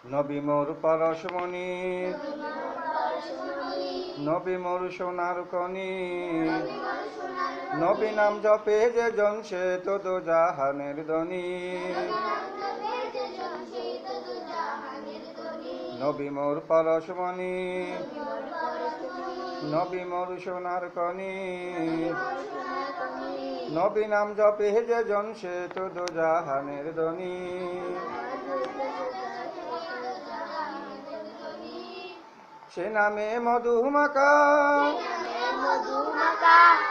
নবী মোর পরশমণি, নবী মোর সোনার কনি, নবী নাম জপে যে জন সে তো দো জাহানের ধনী। নবী মোর পরশমণি, নবী মোর সোনার কনি, নবী নাম জপে যে জন সে তো দো জাহানের ধনী। সে নামে মধুমাকা,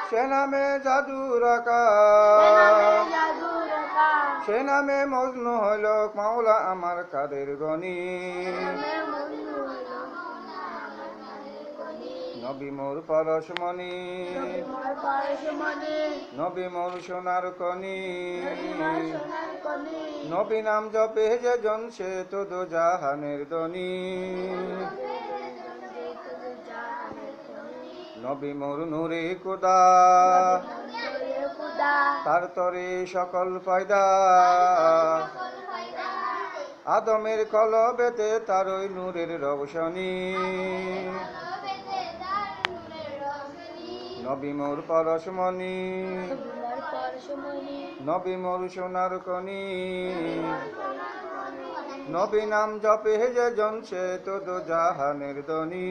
সে নামে জাদুর আকা, সে নামে মজনু হইল মাওলা আমার কাদের গনি। নবী মোর পরশমণি, নবী মোর সোনার কনি, নবী নাম জপে যে জন সে তো দো জাহানের ধনী। নবী মোর নূরে খোদা, তার তরে সকল পয়দা, আদমের কলবেতে তার ওই নূরের রওশনী। নবী মোর পরশমণি, নবী মোর সোনার কনি, নবী নাম জপে যে জন সে তো দো জাহানের ধনী।